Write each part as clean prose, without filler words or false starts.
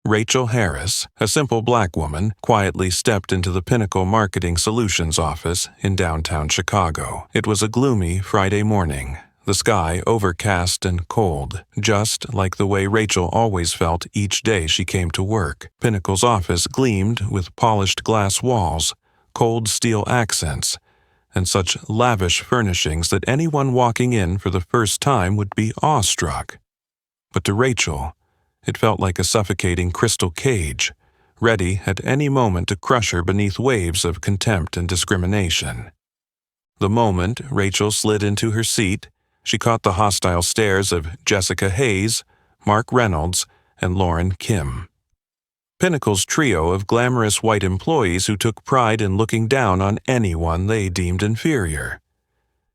Rachel Harris, a simple black woman, quietly stepped into the Pinnacle Marketing Solutions office in downtown Chicago. It was a gloomy Friday morning, the sky overcast and cold, just like the way Rachel always felt each day she came to work. Pinnacle's office gleamed with polished glass walls, cold steel accents, and such lavish furnishings that anyone walking in for the first time would be awestruck. But to Rachel, it felt like a suffocating crystal cage, ready at any moment to crush her beneath waves of contempt and discrimination. The moment Rachel slid into her seat, she caught the hostile stares of Jessica Hayes, Mark Reynolds, and Lauren Kim. Pinnacle's trio of glamorous white employees who took pride in looking down on anyone they deemed inferior.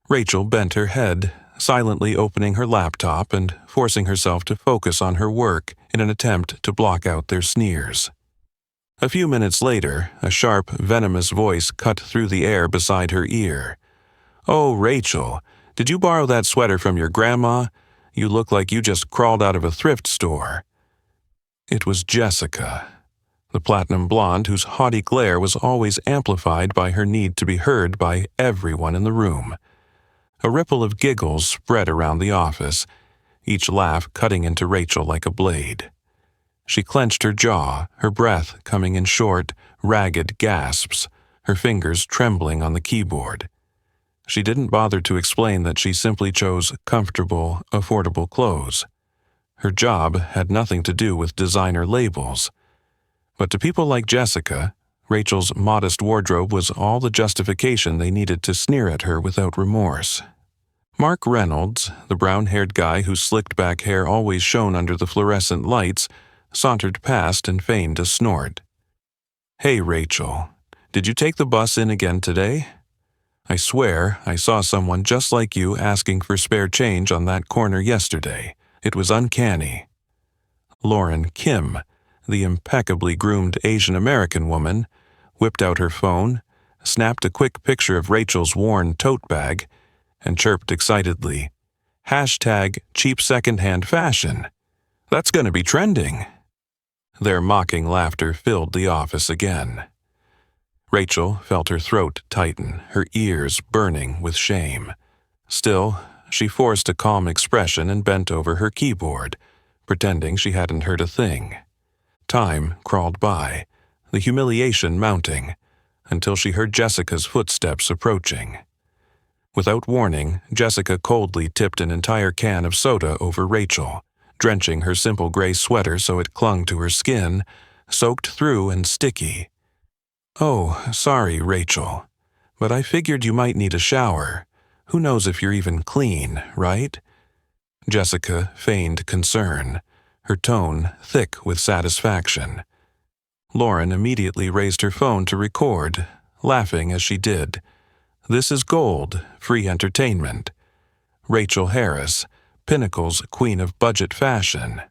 Rachel bent her head, silently opening her laptop and forcing herself to focus on her work in an attempt to block out their sneers. A few minutes later, a sharp, venomous voice cut through the air beside her ear. "Oh, Rachel, did you borrow that sweater from your grandma? You look like you just crawled out of a thrift store." It was Jessica, the platinum blonde whose haughty glare was always amplified by her need to be heard by everyone in the room. A ripple of giggles spread around the office, each laugh cutting into Rachel like a blade. She clenched her jaw, her breath coming in short, ragged gasps, her fingers trembling on the keyboard. She didn't bother to explain that she simply chose comfortable, affordable clothes. Her job had nothing to do with designer labels. But to people like Jessica, Rachel's modest wardrobe was all the justification they needed to sneer at her without remorse. Mark Reynolds, the brown-haired guy whose slicked-back hair always shone under the fluorescent lights, sauntered past and feigned a snort. "Hey, Rachel, did you take the bus in again today? I swear I saw someone just like you asking for spare change on that corner yesterday. It was uncanny." Lauren Kim, the impeccably groomed Asian-American woman, whipped out her phone, snapped a quick picture of Rachel's worn tote bag, and chirped excitedly, "#cheap secondhand fashion. That's going to be trending." Their mocking laughter filled the office again. Rachel felt her throat tighten, her ears burning with shame. Still, she forced a calm expression and bent over her keyboard, pretending she hadn't heard a thing. Time crawled by, the humiliation mounting, until she heard Jessica's footsteps approaching. Without warning, Jessica coldly tipped an entire can of soda over Rachel, drenching her simple gray sweater so it clung to her skin, soaked through and sticky. "Oh, sorry, Rachel, but I figured you might need a shower. Who knows if you're even clean, right?" Jessica feigned concern, her tone thick with satisfaction. Lauren immediately raised her phone to record, laughing as she did. This is gold, free entertainment. Rachel Harris, Pinnacle's queen of budget fashion.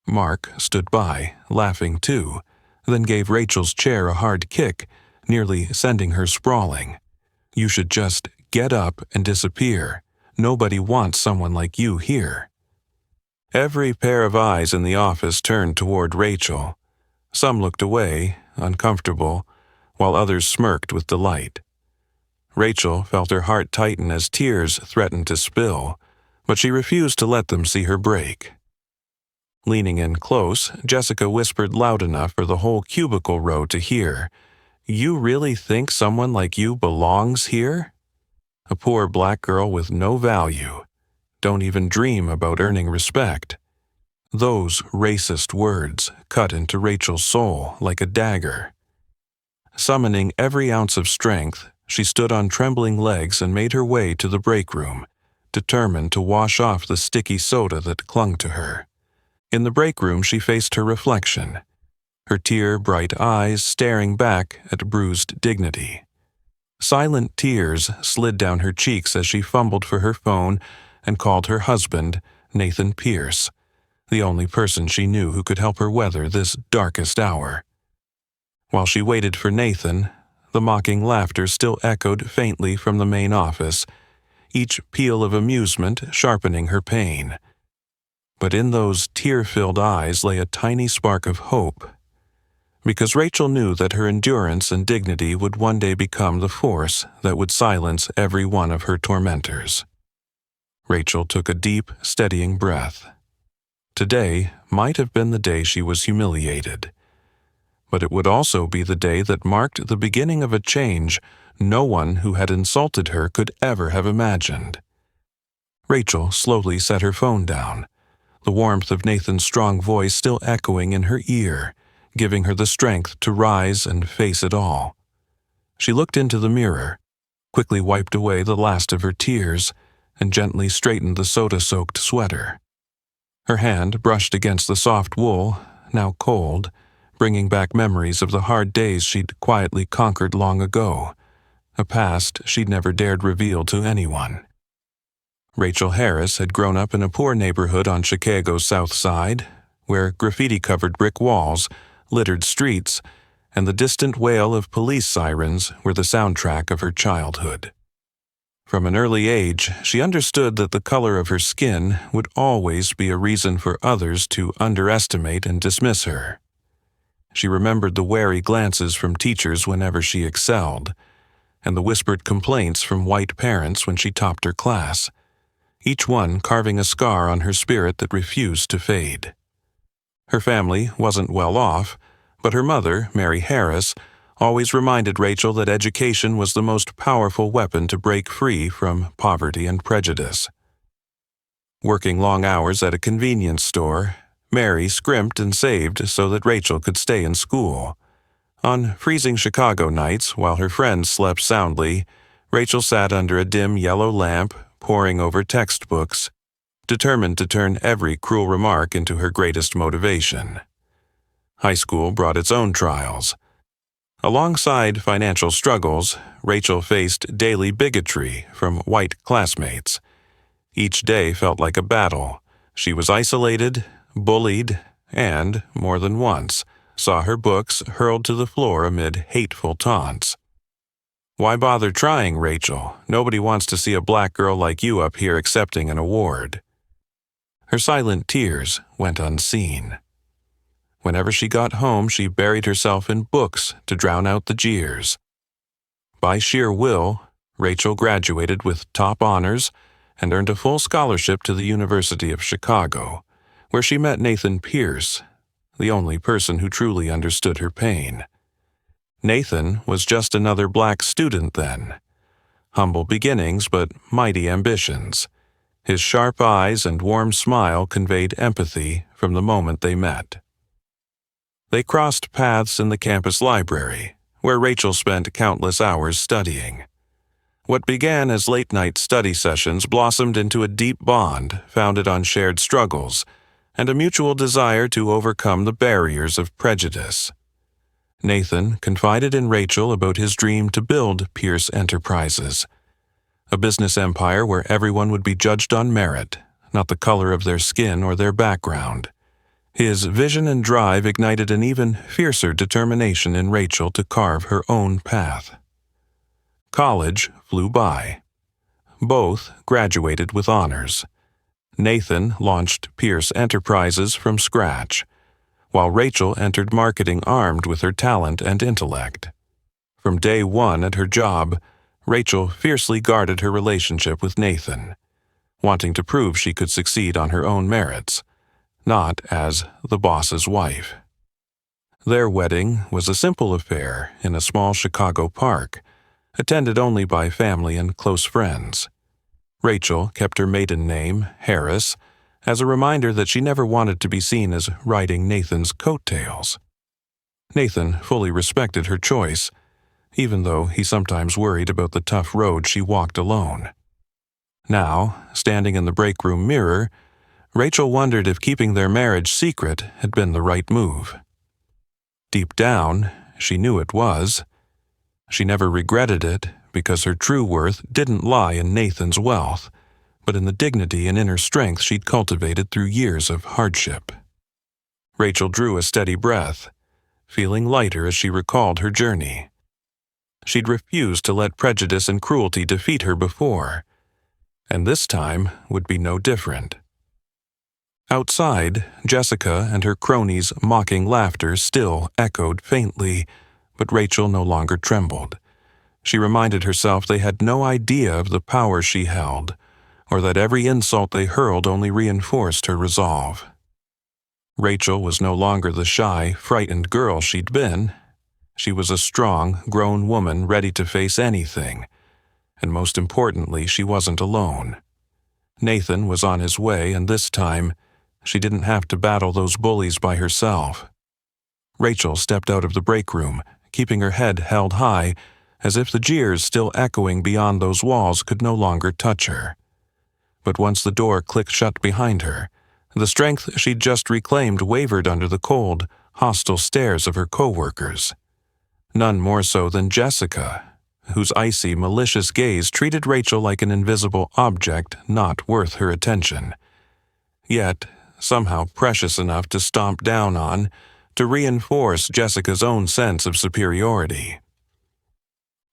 Mark stood by, laughing too, then gave Rachel's chair a hard kick, nearly sending her sprawling. "You should just get up and disappear. Nobody wants someone like you here." Every pair of eyes in the office turned toward Rachel. Some looked away, uncomfortable, while others smirked with delight. Rachel felt her heart tighten as tears threatened to spill, but she refused to let them see her break. Leaning in close, Jessica whispered loud enough for the whole cubicle row to hear, "You really think someone like you belongs here? A poor black girl with no value. Don't even dream about earning respect." Those racist words cut into Rachel's soul like a dagger. Summoning every ounce of strength, she stood on trembling legs and made her way to the break room, determined to wash off the sticky soda that clung to her. In the break room, she faced her reflection, her tear-bright eyes staring back at bruised dignity. Silent tears slid down her cheeks as she fumbled for her phone and called her husband, Nathan Pierce, the only person she knew who could help her weather this darkest hour. While she waited for Nathan, the mocking laughter still echoed faintly from the main office, each peal of amusement sharpening her pain. But in those tear-filled eyes lay a tiny spark of hope, because Rachel knew that her endurance and dignity would one day become the force that would silence every one of her tormentors. Rachel took a deep, steadying breath. Today might have been the day she was humiliated, but it would also be the day that marked the beginning of a change no one who had insulted her could ever have imagined. Rachel slowly set her phone down, the warmth of Nathan's strong voice still echoing in her ear, giving her the strength to rise and face it all. She looked into the mirror, quickly wiped away the last of her tears, and gently straightened the soda-soaked sweater. Her hand brushed against the soft wool, now cold, bringing back memories of the hard days she'd quietly conquered long ago, a past she'd never dared reveal to anyone. Rachel Harris had grown up in a poor neighborhood on Chicago's South Side, where graffiti-covered brick walls littered streets, and the distant wail of police sirens were the soundtrack of her childhood. From an early age, she understood that the color of her skin would always be a reason for others to underestimate and dismiss her. She remembered the wary glances from teachers whenever she excelled, and the whispered complaints from white parents when she topped her class, each one carving a scar on her spirit that refused to fade. Her family wasn't well off, but her mother, Mary Harris, always reminded Rachel that education was the most powerful weapon to break free from poverty and prejudice. Working long hours at a convenience store, Mary scrimped and saved so that Rachel could stay in school. On freezing Chicago nights, while her friends slept soundly, Rachel sat under a dim yellow lamp, poring over textbooks, determined to turn every cruel remark into her greatest motivation. High school brought its own trials. Alongside financial struggles, Rachel faced daily bigotry from white classmates. Each day felt like a battle. She was isolated, bullied, and, more than once, saw her books hurled to the floor amid hateful taunts. "Why bother trying, Rachel? Nobody wants to see a black girl like you up here accepting an award." Her silent tears went unseen. Whenever she got home, she buried herself in books to drown out the jeers. By sheer will, Rachel graduated with top honors and earned a full scholarship to the University of Chicago, where she met Nathan Pierce, the only person who truly understood her pain. Nathan was just another black student then. Humble beginnings, but mighty ambitions. His sharp eyes and warm smile conveyed empathy from the moment they met. They crossed paths in the campus library, where Rachel spent countless hours studying. What began as late-night study sessions blossomed into a deep bond founded on shared struggles and a mutual desire to overcome the barriers of prejudice. Nathan confided in Rachel about his dream to build Pierce Enterprises, a business empire where everyone would be judged on merit, not the color of their skin or their background. His vision and drive ignited an even fiercer determination in Rachel to carve her own path. College flew by. Both graduated with honors. Nathan launched Pierce Enterprises from scratch, while Rachel entered marketing armed with her talent and intellect. From day one at her job, Rachel fiercely guarded her relationship with Nathan, wanting to prove she could succeed on her own merits, not as the boss's wife. Their wedding was a simple affair in a small Chicago park, attended only by family and close friends. Rachel kept her maiden name, Harris, as a reminder that she never wanted to be seen as riding Nathan's coattails. Nathan fully respected her choice, even though he sometimes worried about the tough road she walked alone. Now, standing in the break room mirror, Rachel wondered if keeping their marriage secret had been the right move. Deep down, she knew it was. She never regretted it because her true worth didn't lie in Nathan's wealth, but in the dignity and inner strength she'd cultivated through years of hardship. Rachel drew a steady breath, feeling lighter as she recalled her journey. She'd refused to let prejudice and cruelty defeat her before, and this time would be no different. Outside, Jessica and her cronies' mocking laughter still echoed faintly, but Rachel no longer trembled. She reminded herself they had no idea of the power she held, or that every insult they hurled only reinforced her resolve. Rachel was no longer the shy, frightened girl she'd been. She was a strong, grown woman ready to face anything, and most importantly, she wasn't alone. Nathan was on his way, and this time, she didn't have to battle those bullies by herself. Rachel stepped out of the break room, keeping her head held high, as if the jeers still echoing beyond those walls could no longer touch her. But once the door clicked shut behind her, the strength she'd just reclaimed wavered under the cold, hostile stares of her co-workers. None more so than Jessica, whose icy, malicious gaze treated Rachel like an invisible object not worth her attention. Yet, somehow precious enough to stomp down on, to reinforce Jessica's own sense of superiority.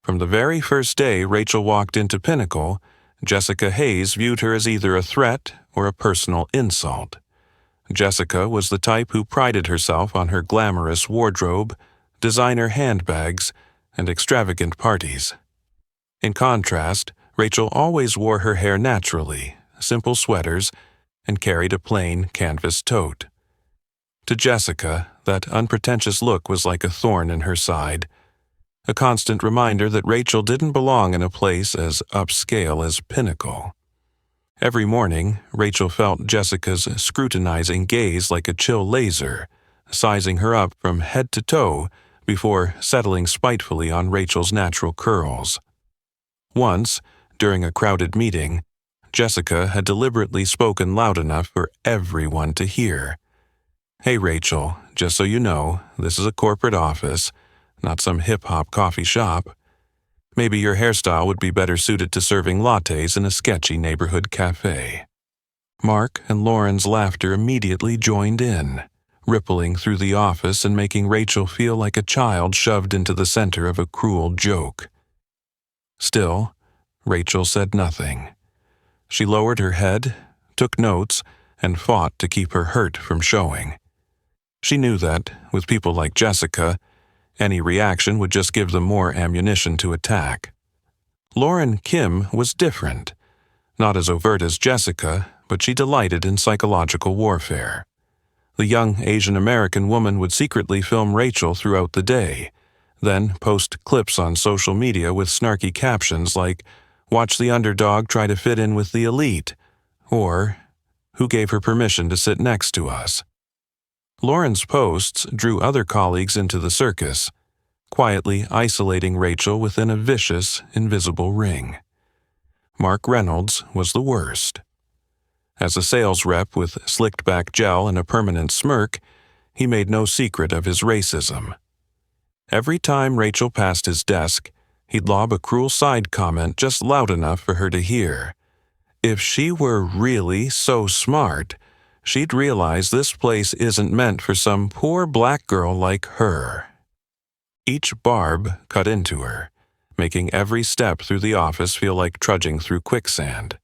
From the very first day Rachel walked into Pinnacle, Jessica Hayes viewed her as either a threat or a personal insult. Jessica was the type who prided herself on her glamorous wardrobe, designer handbags, and extravagant parties. In contrast, Rachel always wore her hair naturally, simple sweaters, and carried a plain canvas tote. To Jessica, that unpretentious look was like a thorn in her side, a constant reminder that Rachel didn't belong in a place as upscale as Pinnacle. Every morning, Rachel felt Jessica's scrutinizing gaze like a chill laser, sizing her up from head to toe before settling spitefully on Rachel's natural curls. Once, during a crowded meeting, Jessica had deliberately spoken loud enough for everyone to hear. "Hey, Rachel, just so you know, this is a corporate office, not some hip-hop coffee shop. Maybe your hairstyle would be better suited to serving lattes in a sketchy neighborhood cafe." Mark and Lauren's laughter immediately joined in, rippling through the office and making Rachel feel like a child shoved into the center of a cruel joke. Still, Rachel said nothing. She lowered her head, took notes, and fought to keep her hurt from showing. She knew that, with people like Jessica, any reaction would just give them more ammunition to attack. Lauren Kim was different. Not as overt as Jessica, but she delighted in psychological warfare. The young Asian American woman would secretly film Rachel throughout the day, then post clips on social media with snarky captions like, "Watch the underdog try to fit in with the elite," or, "Who gave her permission to sit next to us?" Lauren's posts drew other colleagues into the circus, quietly isolating Rachel within a vicious, invisible ring. Mark Reynolds was the worst. As a sales rep with slicked-back gel and a permanent smirk, he made no secret of his racism. Every time Rachel passed his desk, he'd lob a cruel side comment just loud enough for her to hear. If she were really so smart, she'd realize this place isn't meant for some poor black girl like her. Each barb cut into her, making every step through the office feel like trudging through quicksand.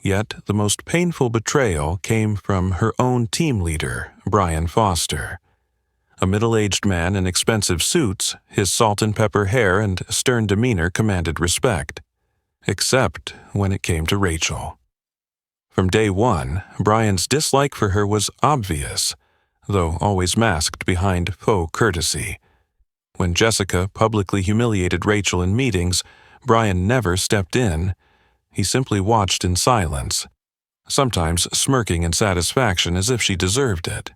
Yet the most painful betrayal came from her own team leader, Brian Foster. A middle-aged man in expensive suits, his salt-and-pepper hair and stern demeanor commanded respect, except when it came to Rachel. From day one, Brian's dislike for her was obvious, though always masked behind faux courtesy. When Jessica publicly humiliated Rachel in meetings, Brian never stepped in. He simply watched in silence, sometimes smirking in satisfaction as if she deserved it.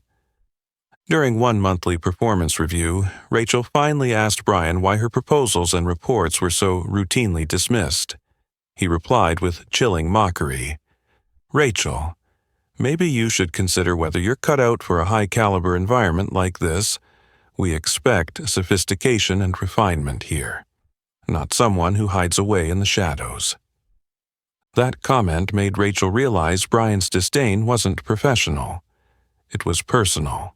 During one monthly performance review, Rachel finally asked Brian why her proposals and reports were so routinely dismissed. He replied with chilling mockery, "Rachel, maybe you should consider whether you're cut out for a high-caliber environment like this. We expect sophistication and refinement here, not someone who hides away in the shadows." That comment made Rachel realize Brian's disdain wasn't professional. It was personal.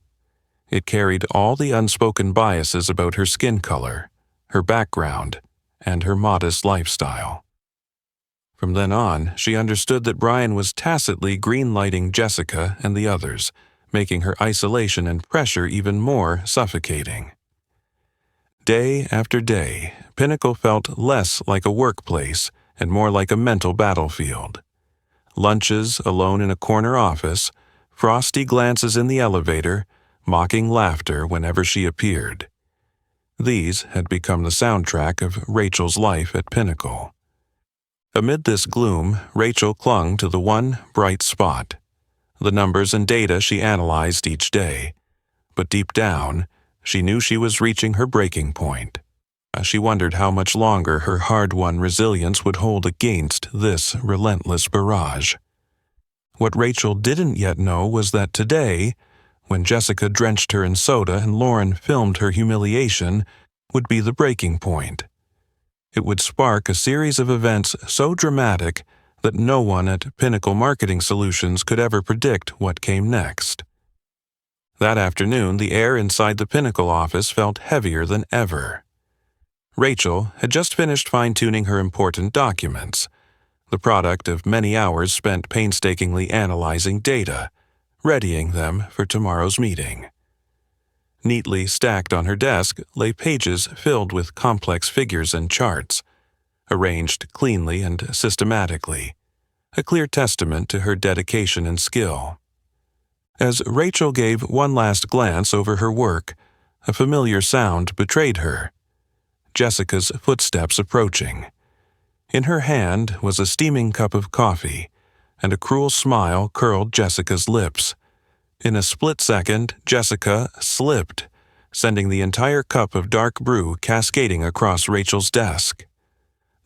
It carried all the unspoken biases about her skin color, her background, and her modest lifestyle. From then on, she understood that Brian was tacitly green-lighting Jessica and the others, making her isolation and pressure even more suffocating. Day after day, Pinnacle felt less like a workplace and more like a mental battlefield. Lunches alone in a corner office, frosty glances in the elevator, mocking laughter whenever she appeared. These had become the soundtrack of Rachel's life at Pinnacle. Amid this gloom, Rachel clung to the one bright spot, the numbers and data she analyzed each day. But deep down, she knew she was reaching her breaking point. She wondered how much longer her hard-won resilience would hold against this relentless barrage. What Rachel didn't yet know was that today, when Jessica drenched her in soda and Lauren filmed her humiliation, would be the breaking point. It would spark a series of events so dramatic that no one at Pinnacle Marketing Solutions could ever predict what came next. That afternoon, the air inside the Pinnacle office felt heavier than ever. Rachel had just finished fine-tuning her important documents, the product of many hours spent painstakingly analyzing data, readying them for tomorrow's meeting. Neatly stacked on her desk lay pages filled with complex figures and charts, arranged cleanly and systematically, a clear testament to her dedication and skill. As Rachel gave one last glance over her work, a familiar sound betrayed her. Jessica's footsteps approaching. In her hand was a steaming cup of coffee, and a cruel smile curled Jessica's lips. In a split second, Jessica slipped, sending the entire cup of dark brew cascading across Rachel's desk.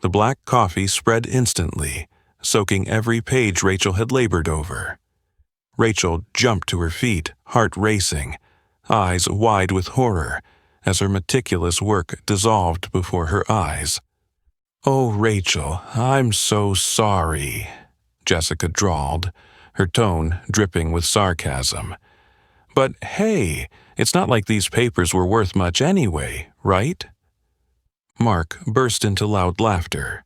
The black coffee spread instantly, soaking every page Rachel had labored over. Rachel jumped to her feet, heart racing, eyes wide with horror, as her meticulous work dissolved before her eyes. "Oh, Rachel, I'm so sorry," Jessica drawled, her tone dripping with sarcasm. "But hey, it's not like these papers were worth much anyway, right?" Mark burst into loud laughter,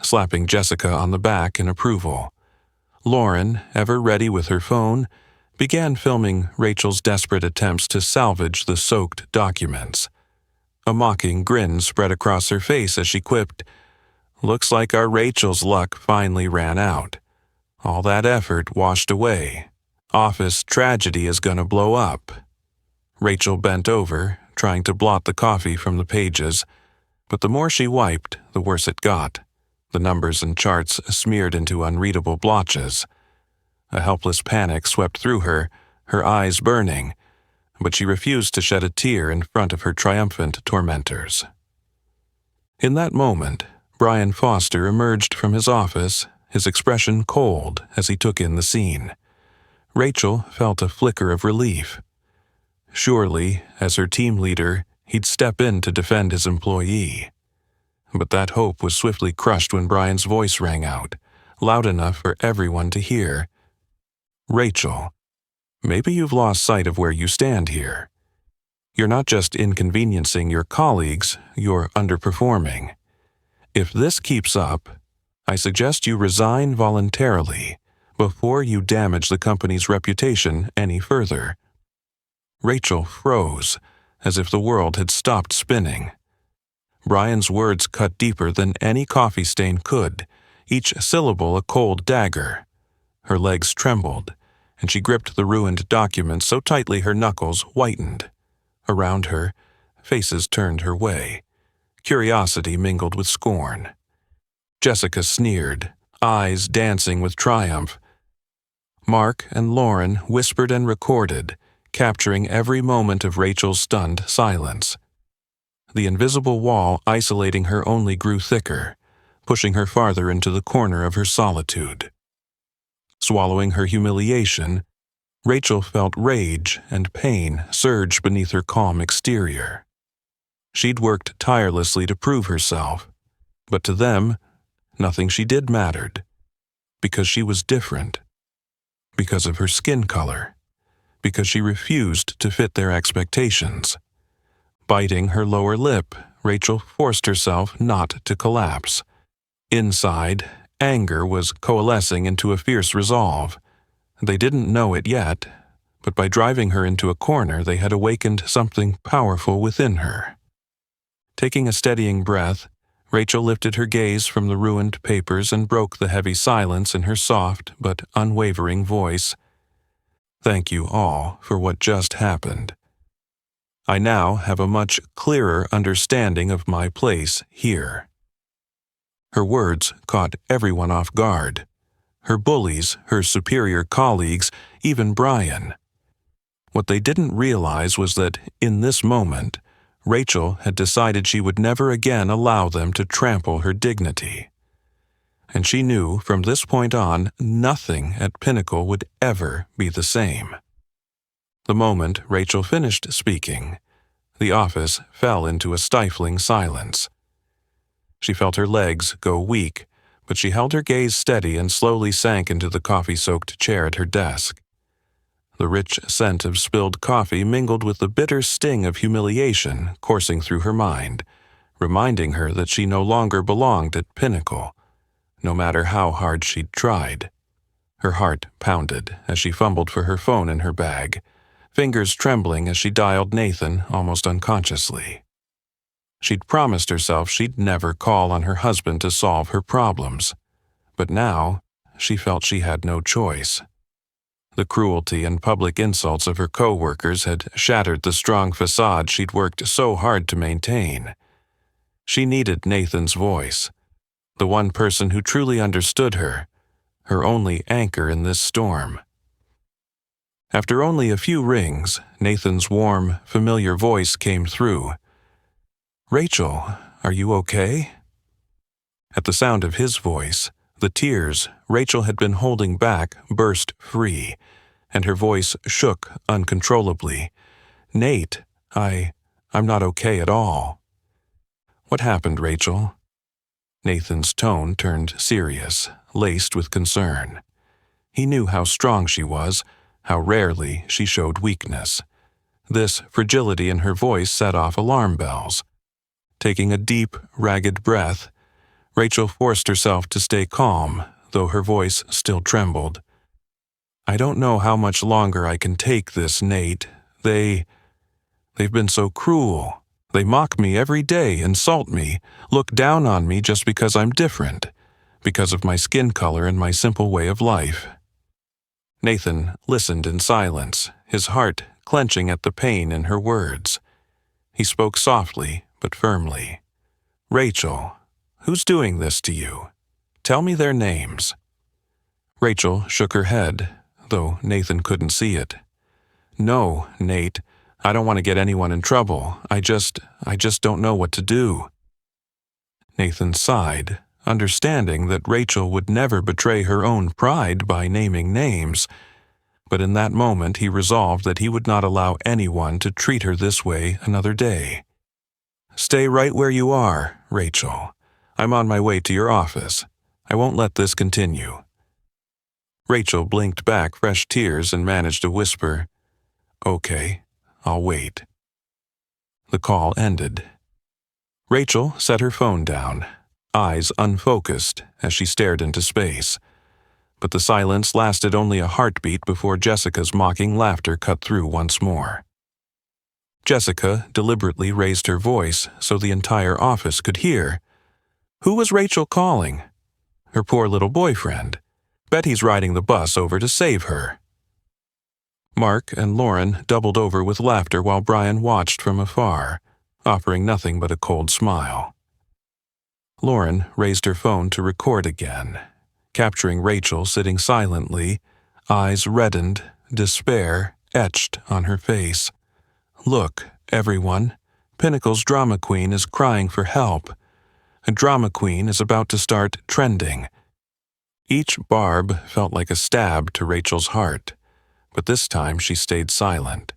slapping Jessica on the back in approval. Lauren, ever ready with her phone, began filming Rachel's desperate attempts to salvage the soaked documents. A mocking grin spread across her face as she quipped, "Looks like our Rachel's luck finally ran out. All that effort washed away. Office tragedy is gonna blow up." Rachel bent over, trying to blot the coffee from the pages, but the more she wiped, the worse it got. The numbers and charts smeared into unreadable blotches. A helpless panic swept through her, her eyes burning, but she refused to shed a tear in front of her triumphant tormentors. In that moment, Brian Foster emerged from his office, his expression cold as he took in the scene. Rachel felt a flicker of relief. Surely, as her team leader, he'd step in to defend his employee. But that hope was swiftly crushed when Brian's voice rang out, loud enough for everyone to hear. "Rachel, maybe you've lost sight of where you stand here. You're not just inconveniencing your colleagues, you're underperforming. If this keeps up, I suggest you resign voluntarily before you damage the company's reputation any further." Rachel froze, as if the world had stopped spinning. Brian's words cut deeper than any coffee stain could, each syllable a cold dagger. Her legs trembled, and she gripped the ruined document so tightly her knuckles whitened. Around her, faces turned her way. Curiosity mingled with scorn. Jessica sneered, eyes dancing with triumph. Mark and Lauren whispered and recorded, capturing every moment of Rachel's stunned silence. The invisible wall isolating her only grew thicker, pushing her farther into the corner of her solitude. Swallowing her humiliation, Rachel felt rage and pain surge beneath her calm exterior. She'd worked tirelessly to prove herself, but to them, nothing she did mattered, because she was different, because of her skin color, because she refused to fit their expectations. Biting her lower lip, Rachel forced herself not to collapse. Inside, Anger was coalescing into a fierce resolve. They didn't know it yet, but by driving her into a corner, they had awakened something powerful within her. Taking a steadying breath, Rachel lifted her gaze from the ruined papers and broke the heavy silence in her soft but unwavering voice. "Thank you all for what just happened. I now have a much clearer understanding of my place here." Her words caught everyone off guard. Her bullies, her superior colleagues, even Brian. What they didn't realize was that, in this moment, Rachel had decided she would never again allow them to trample her dignity. And she knew from this point on nothing at Pinnacle would ever be the same. The moment Rachel finished speaking, the office fell into a stifling silence. She felt her legs go weak, but she held her gaze steady and slowly sank into the coffee-soaked chair at her desk. The rich scent of spilled coffee mingled with the bitter sting of humiliation coursing through her mind, reminding her that she no longer belonged at Pinnacle, no matter how hard she'd tried. Her heart pounded as she fumbled for her phone in her bag, fingers trembling as she dialed Nathan almost unconsciously. She'd promised herself she'd never call on her husband to solve her problems, but now she felt she had no choice. The cruelty and public insults of her co-workers had shattered the strong facade she'd worked so hard to maintain. She needed Nathan's voice, the one person who truly understood her, her only anchor in this storm. After only a few rings, Nathan's warm, familiar voice came through. "Rachel, are you okay?" At the sound of his voice, the tears Rachel had been holding back burst free, and her voice shook uncontrollably. "Nate, I'm not okay at all." "What happened, Rachel?" Nathan's tone turned serious, laced with concern. He knew how strong she was, how rarely she showed weakness. This fragility in her voice set off alarm bells. Taking a deep, ragged breath, Rachel forced herself to stay calm, though her voice still trembled. "I don't know how much longer I can take this, Nate. They've been so cruel. They mock me every day, insult me, look down on me just because I'm different, because of my skin color and my simple way of life." Nathan listened in silence, his heart clenching at the pain in her words. He spoke softly but firmly. "Rachel, who's doing this to you? Tell me their names." Rachel shook her head, though Nathan couldn't see it. "No, Nate, I don't want to get anyone in trouble. I just don't know what to do." Nathan sighed, understanding that Rachel would never betray her own pride by naming names, but in that moment he resolved that he would not allow anyone to treat her this way another day. "Stay right where you are, Rachel. I'm on my way to your office. I won't let this continue." Rachel blinked back fresh tears and managed to whisper, "Okay, I'll wait." The call ended. Rachel set her phone down, eyes unfocused as she stared into space. But the silence lasted only a heartbeat before Jessica's mocking laughter cut through once more. Jessica deliberately raised her voice so the entire office could hear. Who was Rachel calling? Her poor little boyfriend. Bet he's riding the bus over to save her. Mark and Lauren doubled over with laughter while Brian watched from afar, offering nothing but a cold smile. Lauren raised her phone to record again, capturing Rachel sitting silently, eyes reddened, despair etched on her face. "Look, everyone, Pinnacle's drama queen is crying for help. A drama queen is about to start trending." Each barb felt like a stab to Rachel's heart, but this time she stayed silent.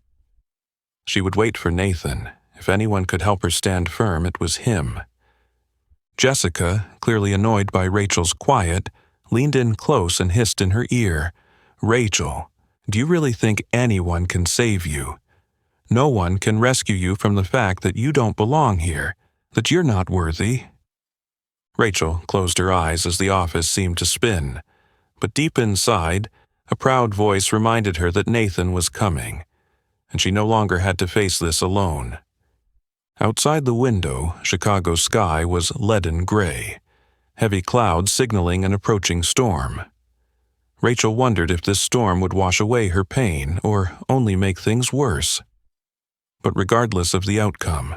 She would wait for Nathan. If anyone could help her stand firm, it was him. Jessica, clearly annoyed by Rachel's quiet, leaned in close and hissed in her ear, "Rachel, do you really think anyone can save you? No one can rescue you from the fact that you don't belong here, that you're not worthy." Rachel closed her eyes as the office seemed to spin, but deep inside, a proud voice reminded her that Nathan was coming, and she no longer had to face this alone. Outside the window, Chicago's sky was leaden gray, heavy clouds signaling an approaching storm. Rachel wondered if this storm would wash away her pain or only make things worse. But regardless of the outcome,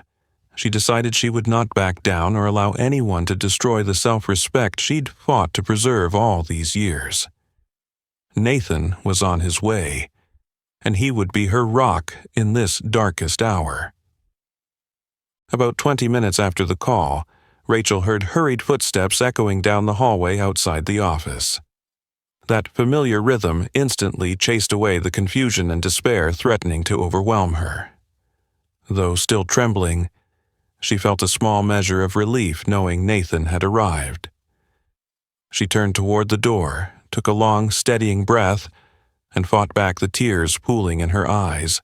she decided she would not back down or allow anyone to destroy the self-respect she'd fought to preserve all these years. Nathan was on his way, and he would be her rock in this darkest hour. About 20 minutes after the call, Rachel heard hurried footsteps echoing down the hallway outside the office. That familiar rhythm instantly chased away the confusion and despair threatening to overwhelm her. Though still trembling, she felt a small measure of relief knowing Nathan had arrived. She turned toward the door, took a long, steadying breath, and fought back the tears pooling in her eyes.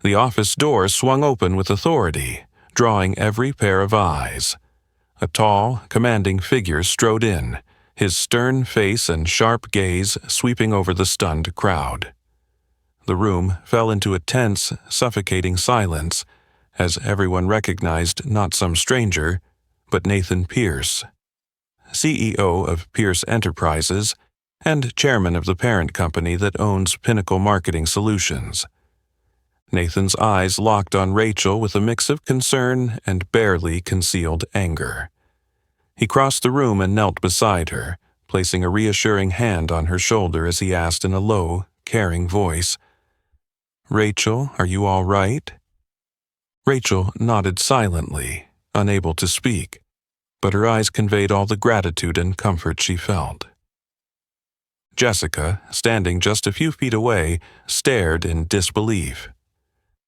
The office door swung open with authority, drawing every pair of eyes. A tall, commanding figure strode in, his stern face and sharp gaze sweeping over the stunned crowd. The room fell into a tense, suffocating silence as everyone recognized not some stranger, but Nathan Pierce, CEO of Pierce Enterprises and chairman of the parent company that owns Pinnacle Marketing Solutions. Nathan's eyes locked on Rachel with a mix of concern and barely concealed anger. He crossed the room and knelt beside her, placing a reassuring hand on her shoulder as he asked in a low, caring voice, "Rachel, are you all right?" Rachel nodded silently, unable to speak, but her eyes conveyed all the gratitude and comfort she felt. Jessica, standing just a few feet away, stared in disbelief.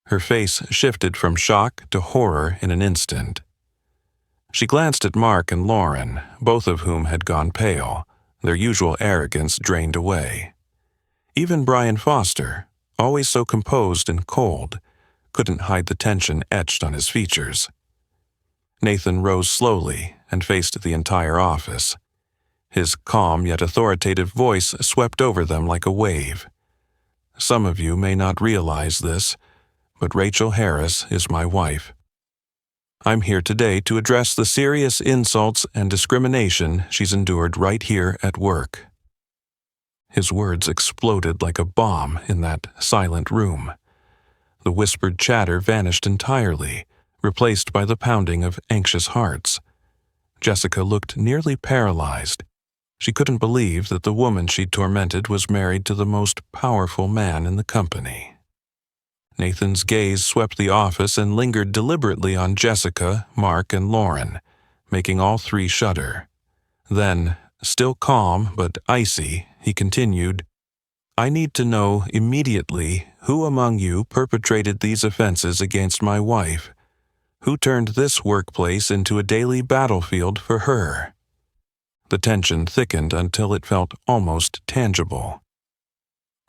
Her face shifted from shock to horror in an instant. She glanced at Mark and Lauren, both of whom had gone pale, their usual arrogance drained away. Even Brian Foster, always so composed and cold, couldn't hide the tension etched on his features. Nathan rose slowly and faced the entire office. His calm yet authoritative voice swept over them like a wave. "Some of you may not realize this, but Rachel Harris is my wife. I'm here today to address the serious insults and discrimination she's endured right here at work." His words exploded like a bomb in that silent room. The whispered chatter vanished entirely, replaced by the pounding of anxious hearts. Jessica looked nearly paralyzed. She couldn't believe that the woman she'd tormented was married to the most powerful man in the company. Nathan's gaze swept the office and lingered deliberately on Jessica, Mark, and Lauren, making all three shudder. Then, still calm but icy, he continued, "I need to know immediately who among you perpetrated these offenses against my wife. Who turned this workplace into a daily battlefield for her?" The tension thickened until it felt almost tangible.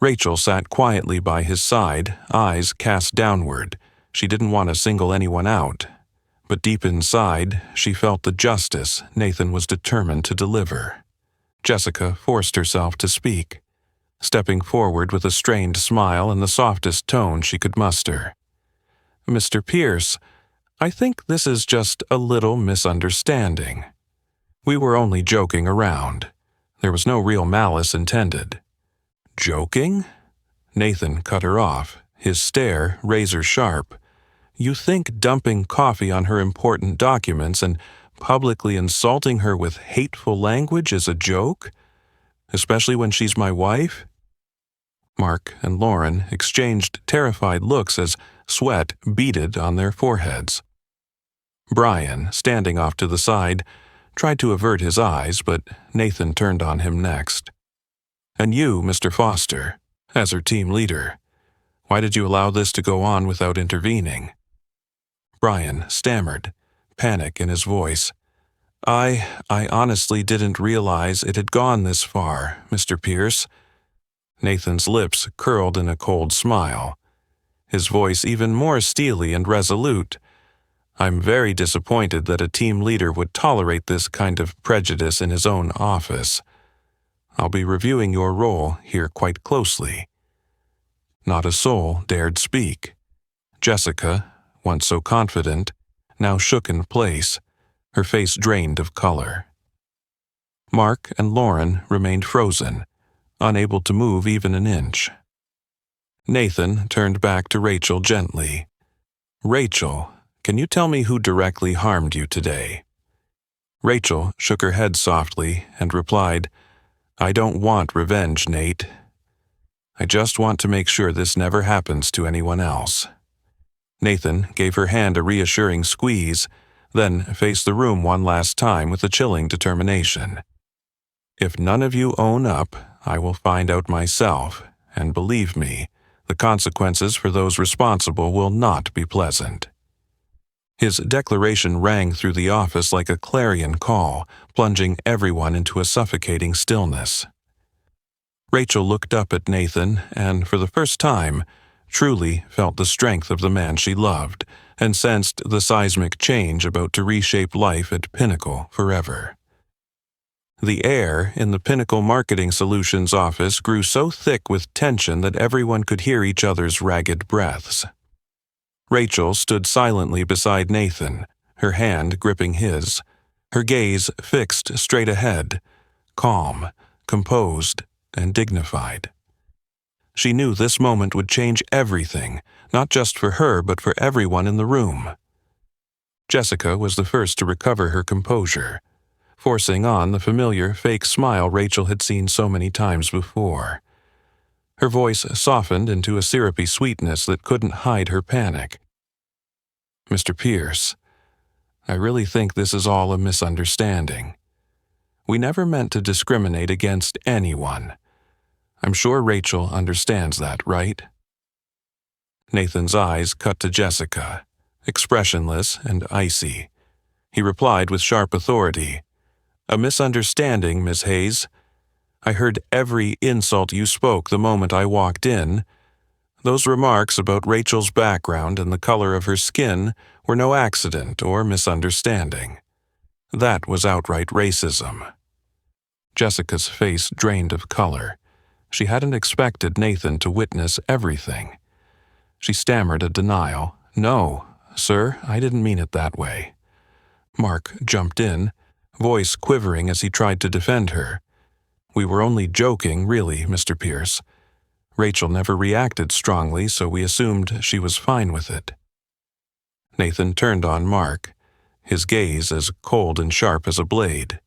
Rachel sat quietly by his side, eyes cast downward. She didn't want to single anyone out, but deep inside, she felt the justice Nathan was determined to deliver. Jessica forced herself to speak, stepping forward with a strained smile and the softest tone she could muster. "Mr. Pierce, I think this is just a little misunderstanding. We were only joking around. There was no real malice intended." "Joking?" Nathan cut her off, his stare razor-sharp. "You think dumping coffee on her important documents and publicly insulting her with hateful language is a joke? Especially when she's my wife?" Mark and Lauren exchanged terrified looks as sweat beaded on their foreheads. Brian, standing off to the side, tried to avert his eyes, but Nathan turned on him next. "And you, Mr. Foster, as her team leader, why did you allow this to go on without intervening?" Brian stammered, panic in his voice. I honestly didn't realize it had gone this far, Mr. Pierce." Nathan's lips curled in a cold smile, his voice even more steely and resolute. I'm very disappointed that a team leader would tolerate this kind of prejudice in his own office. I'll be reviewing your role here quite closely." Not a soul dared speak. Jessica, once so confident, now shook in place, her face drained of color. Mark and Lauren remained frozen, unable to move even an inch. Nathan turned back to Rachel gently. "Rachel, can you tell me who directly harmed you today?" Rachel shook her head softly and replied, "I don't want revenge, Nate. I just want to make sure this never happens to anyone else." Nathan gave her hand a reassuring squeeze, then faced the room one last time with a chilling determination. "If none of you own up, I will find out myself, and believe me, the consequences for those responsible will not be pleasant." His declaration rang through the office like a clarion call, plunging everyone into a suffocating stillness. Rachel looked up at Nathan and, for the first time, truly felt the strength of the man she loved and sensed the seismic change about to reshape life at Pinnacle forever. The air in the Pinnacle Marketing Solutions office grew so thick with tension that everyone could hear each other's ragged breaths. Rachel stood silently beside Nathan, her hand gripping his, her gaze fixed straight ahead, calm, composed, and dignified. She knew this moment would change everything, not just for her but for everyone in the room. Jessica was the first to recover her composure, forcing on the familiar fake smile Rachel had seen so many times before. Her voice softened into a syrupy sweetness that couldn't hide her panic. "Mr. Pierce, I really think this is all a misunderstanding. We never meant to discriminate against anyone. I'm sure Rachel understands that, right?" Nathan's eyes cut to Jessica, expressionless and icy. He replied with sharp authority, "A misunderstanding, Miss Hayes. I heard every insult you spoke the moment I walked in. Those remarks about Rachel's background and the color of her skin were no accident or misunderstanding. That was outright racism." Jessica's face drained of color. She hadn't expected Nathan to witness everything. She stammered a denial. "No, sir, I didn't mean it that way." Mark jumped in, voice quivering as he tried to defend her. "We were only joking, really, Mr. Pierce. Rachel never reacted strongly, so we assumed she was fine with it." Nathan turned on Mark, his gaze as cold and sharp as a blade.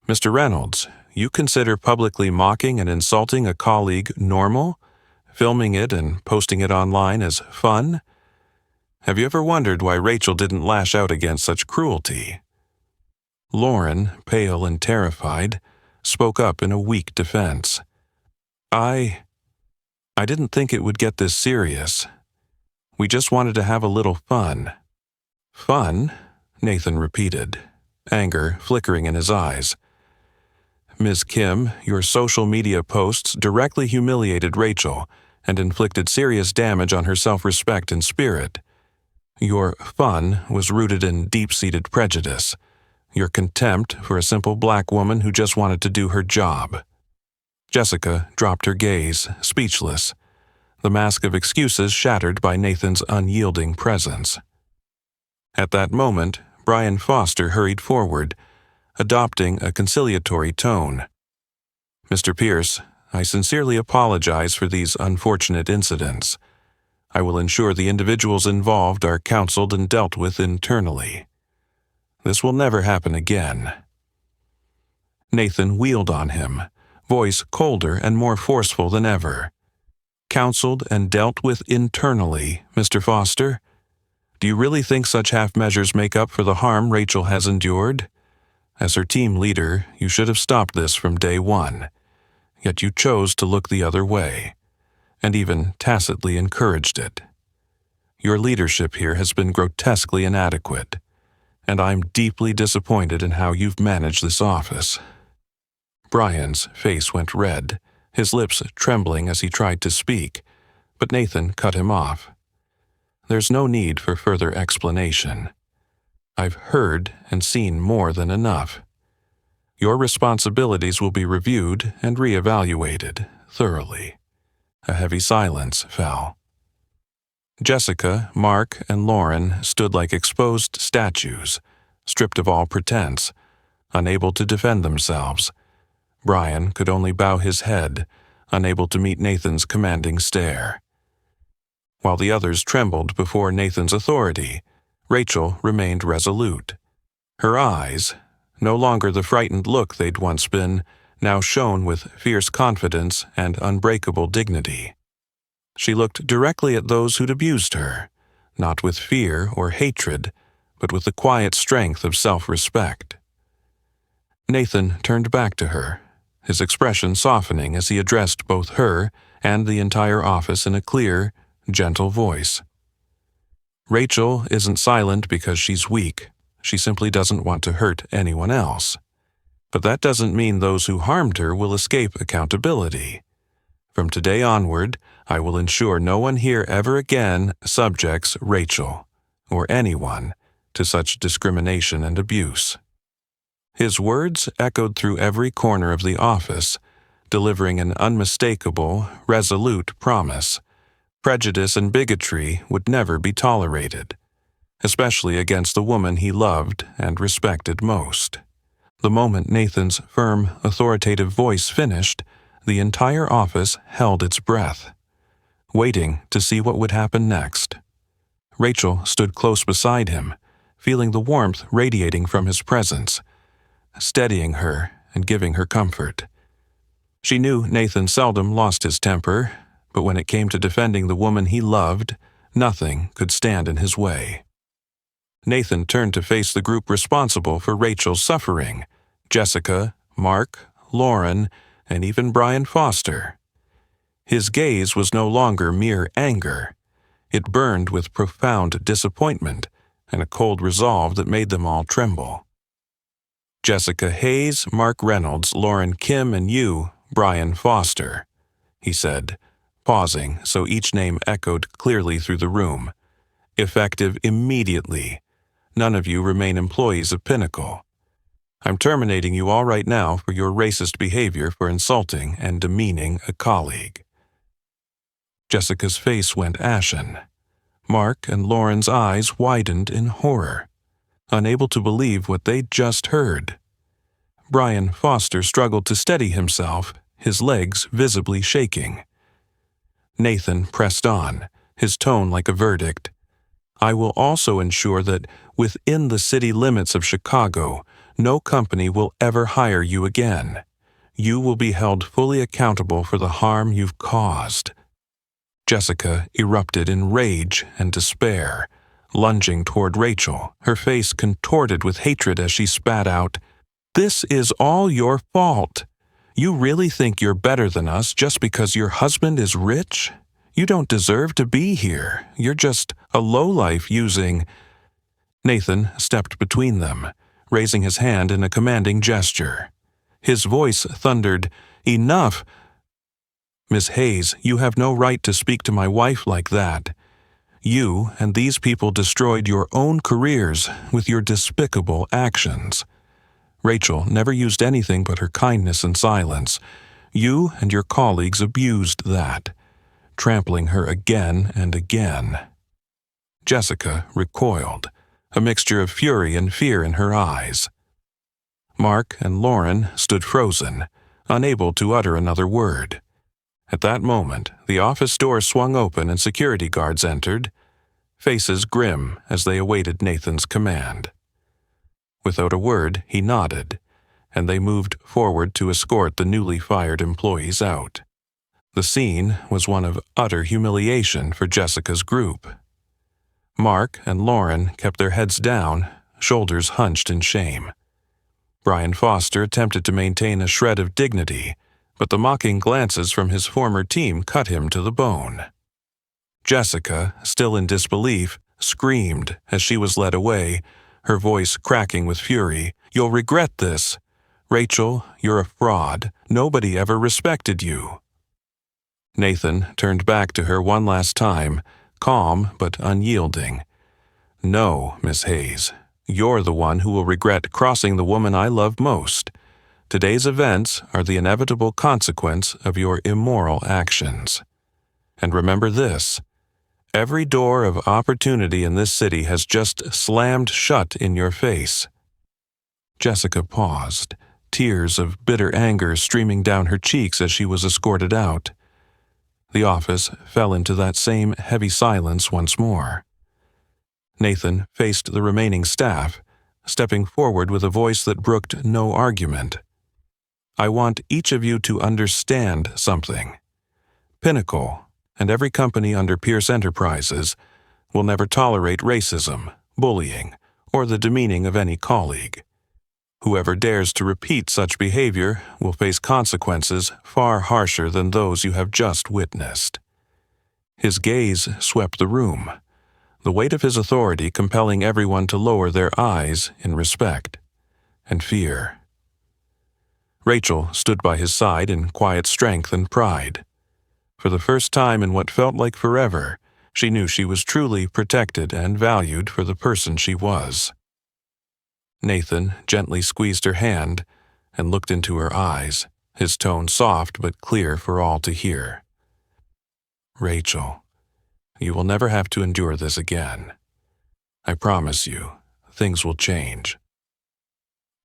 "Mr. Reynolds, you consider publicly mocking and insulting a colleague normal? Filming it and posting it online as fun? Have you ever wondered why Rachel didn't lash out against such cruelty?" Lauren, pale and terrified, spoke up in a weak defense. I didn't think it would get this serious. We just wanted to have a little fun." "Fun?" Nathan repeated, anger flickering in his eyes. "Ms. Kim, your social media posts directly humiliated Rachel and inflicted serious damage on her self-respect and spirit. Your fun was rooted in deep-seated prejudice, your contempt for a simple black woman who just wanted to do her job." Jessica dropped her gaze, speechless, the mask of excuses shattered by Nathan's unyielding presence. At that moment, Brian Foster hurried forward, adopting a conciliatory tone. "Mr. Pierce, I sincerely apologize for these unfortunate incidents. I will ensure the individuals involved are counseled and dealt with internally. This will never happen again." Nathan wheeled on him, voice colder and more forceful than ever. "Counseled and dealt with internally, Mr. Foster? Do you really think such half measures make up for the harm Rachel has endured? As her team leader, you should have stopped this from day one. Yet you chose to look the other way, and even tacitly encouraged it. Your leadership here has been grotesquely inadequate, and I'm deeply disappointed in how you've managed this office." Brian's face went red, his lips trembling as he tried to speak, but Nathan cut him off. There's no need for further explanation. I've heard and seen more than enough. Your responsibilities will be reviewed and reevaluated thoroughly." A heavy silence fell. Jessica, Mark, and Lauren stood like exposed statues, stripped of all pretense, unable to defend themselves. Brian could only bow his head, unable to meet Nathan's commanding stare. While the others trembled before Nathan's authority, Rachel remained resolute. Her eyes, no longer the frightened look they'd once been, now shone with fierce confidence and unbreakable dignity. She looked directly at those who'd abused her, not with fear or hatred, but with the quiet strength of self-respect. Nathan turned back to her, his expression softening as he addressed both her and the entire office in a clear, gentle voice. "Rachel isn't silent because she's weak. She simply doesn't want to hurt anyone else. But that doesn't mean those who harmed her will escape accountability. From today onward, I will ensure no one here ever again subjects Rachel, or anyone, to such discrimination and abuse." His words echoed through every corner of the office, delivering an unmistakable, resolute promise. Prejudice and bigotry would never be tolerated, especially against the woman he loved and respected most. The moment Nathan's firm, authoritative voice finished, the entire office held its breath, waiting to see what would happen next. Rachel stood close beside him, feeling the warmth radiating from his presence, steadying her and giving her comfort. She knew Nathan seldom lost his temper, but when it came to defending the woman he loved, nothing could stand in his way. Nathan turned to face the group responsible for Rachel's suffering: Jessica, Mark, Lauren, and even Brian Foster. His gaze was no longer mere anger. It burned with profound disappointment and a cold resolve that made them all tremble. "Jessica Hayes, Mark Reynolds, Lauren Kim, and you, Brian Foster," he said, pausing so each name echoed clearly through the room. "Effective immediately. None of you remain employees of Pinnacle. I'm terminating you all right now for your racist behavior for insulting and demeaning a colleague." Jessica's face went ashen. Mark and Lauren's eyes widened in horror, unable to believe what they'd just heard. Brian Foster struggled to steady himself, his legs visibly shaking. Nathan pressed on, his tone like a verdict. "I will also ensure that within the city limits of Chicago, no company will ever hire you again. You will be held fully accountable for the harm you've caused." Jessica erupted in rage and despair, lunging toward Rachel, her face contorted with hatred as she spat out, "This is all your fault. You really think you're better than us just because your husband is rich? You don't deserve to be here. You're just a lowlife using—" Nathan stepped between them, raising his hand in a commanding gesture. His voice thundered, "Enough! Miss Hayes, you have no right to speak to my wife like that. You and these people destroyed your own careers with your despicable actions. Rachel never used anything but her kindness and silence. You and your colleagues abused that, trampling her again and again." Jessica recoiled, a mixture of fury and fear in her eyes. Mark and Lauren stood frozen, unable to utter another word. At that moment, the office door swung open and security guards entered, faces grim as they awaited Nathan's command. Without a word, he nodded, and they moved forward to escort the newly fired employees out. The scene was one of utter humiliation for Jessica's group. Mark and Lauren kept their heads down, shoulders hunched in shame. Brian Foster attempted to maintain a shred of dignity, but the mocking glances from his former team cut him to the bone. Jessica, still in disbelief, screamed as she was led away, her voice cracking with fury, "You'll regret this. Rachel, you're a fraud. Nobody ever respected you." Nathan turned back to her one last time, calm but unyielding. "No, Miss Hayes. You're the one who will regret crossing the woman I love most. Today's events are the inevitable consequence of your immoral actions. And remember this: every door of opportunity in this city has just slammed shut in your face." Jessica paused, tears of bitter anger streaming down her cheeks as she was escorted out. The office fell into that same heavy silence once more. Nathan faced the remaining staff, stepping forward with a voice that brooked no argument. "I want each of you to understand something. Pinnacle, and every company under Pierce Enterprises, will never tolerate racism, bullying, or the demeaning of any colleague. Whoever dares to repeat such behavior will face consequences far harsher than those you have just witnessed." His gaze swept the room, the weight of his authority compelling everyone to lower their eyes in respect and fear. Rachel stood by his side in quiet strength and pride. For the first time in what felt like forever, she knew she was truly protected and valued for the person she was. Nathan gently squeezed her hand and looked into her eyes, his tone soft but clear for all to hear. "Rachel, you will never have to endure this again. I promise you, things will change."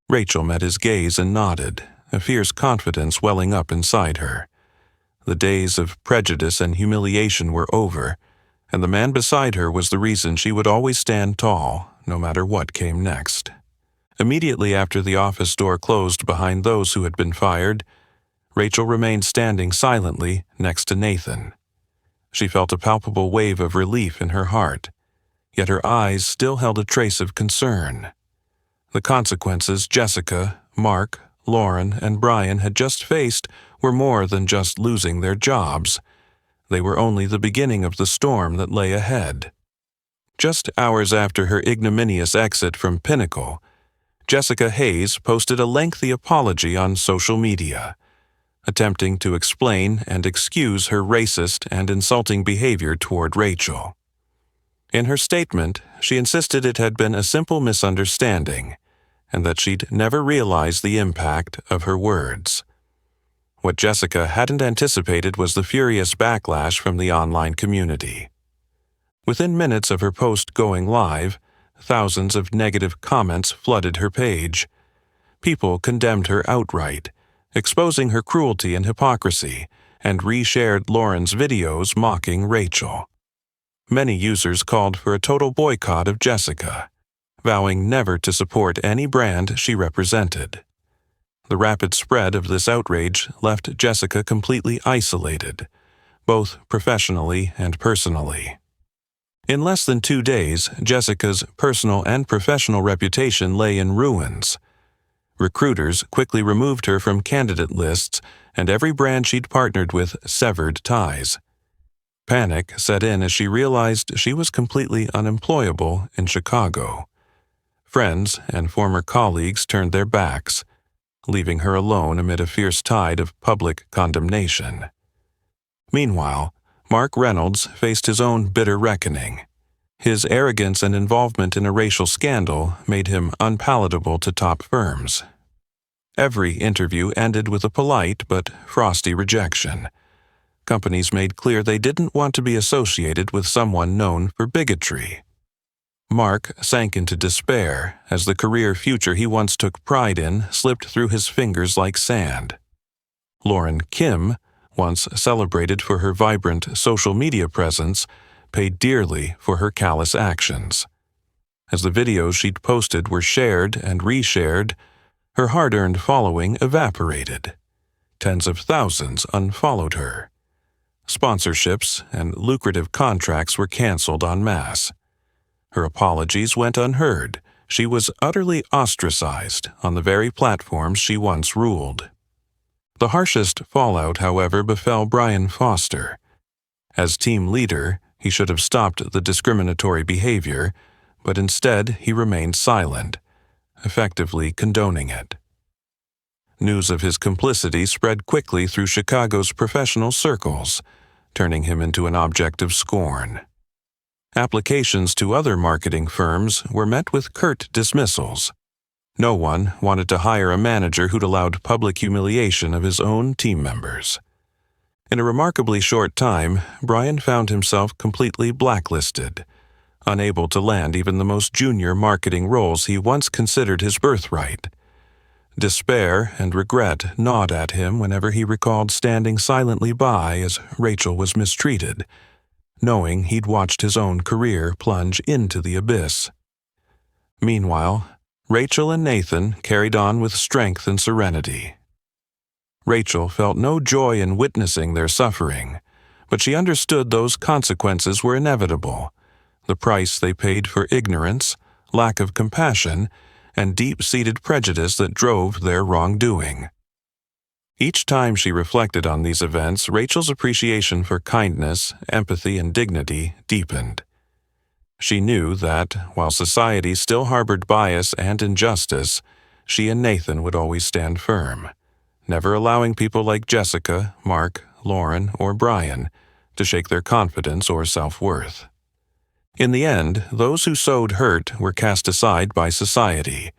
Rachel met his gaze and nodded, a fierce confidence welling up inside her. The days of prejudice and humiliation were over, and the man beside her was the reason she would always stand tall, no matter what came next. Immediately after the office door closed behind those who had been fired, Rachel remained standing silently next to Nathan. She felt a palpable wave of relief in her heart, yet her eyes still held a trace of concern. The consequences Jessica, Mark, Lauren, and Brian had just faced were more than just losing their jobs. They were only the beginning of the storm that lay ahead. Just hours after her ignominious exit from Pinnacle, Jessica Hayes posted a lengthy apology on social media, attempting to explain and excuse her racist and insulting behavior toward Rachel. In her statement, she insisted it had been a simple misunderstanding, and that she'd never realized the impact of her words. What Jessica hadn't anticipated was the furious backlash from the online community. Within minutes of her post going live, thousands of negative comments flooded her page. People condemned her outright, exposing her cruelty and hypocrisy, and reshared Lauren's videos mocking Rachel. Many users called for a total boycott of Jessica, vowing never to support any brand she represented. The rapid spread of this outrage left Jessica completely isolated, both professionally and personally. In less than 2 days, Jessica's personal and professional reputation lay in ruins. Recruiters quickly removed her from candidate lists, and every brand she'd partnered with severed ties. Panic set in as she realized she was completely unemployable in Chicago. Friends and former colleagues turned their backs, leaving her alone amid a fierce tide of public condemnation. Meanwhile, Mark Reynolds faced his own bitter reckoning. His arrogance and involvement in a racial scandal made him unpalatable to top firms. Every interview ended with a polite but frosty rejection. Companies made clear they didn't want to be associated with someone known for bigotry. Mark sank into despair as the career future he once took pride in slipped through his fingers like sand. Lauren Kim, once celebrated for her vibrant social media presence, paid dearly for her callous actions. As the videos she'd posted were shared and reshared, her hard-earned following evaporated. Tens of thousands unfollowed her. Sponsorships and lucrative contracts were canceled en masse. Her apologies went unheard. She was utterly ostracized on the very platforms she once ruled. The harshest fallout, however, befell Brian Foster. As team leader, he should have stopped the discriminatory behavior, but instead he remained silent, effectively condoning it. News of his complicity spread quickly through Chicago's professional circles, turning him into an object of scorn. Applications to other marketing firms were met with curt dismissals. No one wanted to hire a manager who'd allowed public humiliation of his own team members. In a remarkably short time, Brian found himself completely blacklisted, unable to land even the most junior marketing roles he once considered his birthright. Despair and regret gnawed at him whenever he recalled standing silently by as Rachel was mistreated, knowing he'd watched his own career plunge into the abyss. Meanwhile, Rachel and Nathan carried on with strength and serenity. Rachel felt no joy in witnessing their suffering, but she understood those consequences were inevitable, the price they paid for ignorance, lack of compassion, and deep-seated prejudice that drove their wrongdoing. Each time she reflected on these events, Rachel's appreciation for kindness, empathy, and dignity deepened. She knew that, while society still harbored bias and injustice, she and Nathan would always stand firm, never allowing people like Jessica, Mark, Lauren, or Brian to shake their confidence or self-worth. In the end, those who sowed hurt were cast aside by society,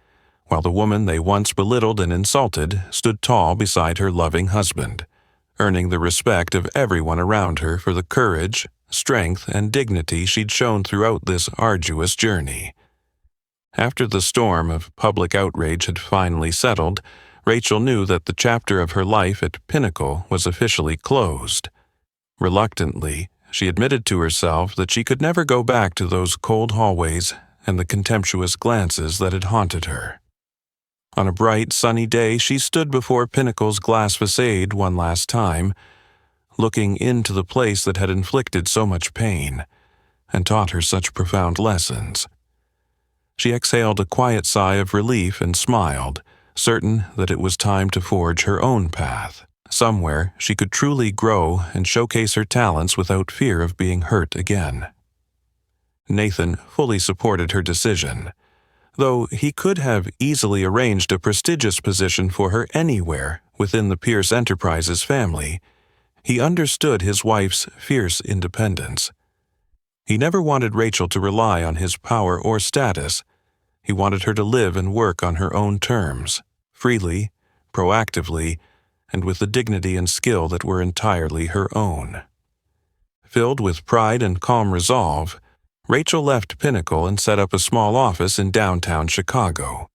while the woman they once belittled and insulted stood tall beside her loving husband, earning the respect of everyone around her for the courage, strength, and dignity she'd shown throughout this arduous journey. After the storm of public outrage had finally settled, Rachel knew that the chapter of her life at Pinnacle was officially closed. Reluctantly, she admitted to herself that she could never go back to those cold hallways and the contemptuous glances that had haunted her. On a bright, sunny day, she stood before Pinnacle's glass facade one last time, looking into the place that had inflicted so much pain and taught her such profound lessons. She exhaled a quiet sigh of relief and smiled, certain that it was time to forge her own path, somewhere she could truly grow and showcase her talents without fear of being hurt again. Nathan fully supported her decision. Though he could have easily arranged a prestigious position for her anywhere within the Pierce Enterprises family, he understood his wife's fierce independence. He never wanted Rachel to rely on his power or status. He wanted her to live and work on her own terms, freely, proactively, and with the dignity and skill that were entirely her own. Filled with pride and calm resolve, Rachel left Pinnacle and set up a small office in downtown Chicago.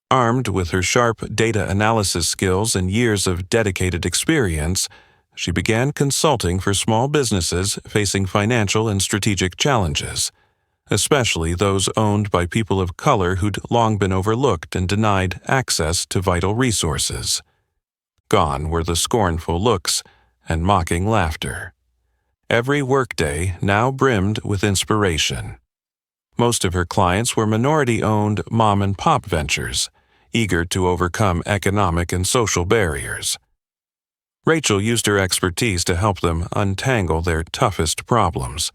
Armed with her sharp data analysis skills and years of dedicated experience, she began consulting for small businesses facing financial and strategic challenges, especially those owned by people of color who'd long been overlooked and denied access to vital resources. Gone were the scornful looks and mocking laughter. Every workday now brimmed with inspiration. Most of her clients were minority-owned mom-and-pop ventures, eager to overcome economic and social barriers. Rachel used her expertise to help them untangle their toughest problems,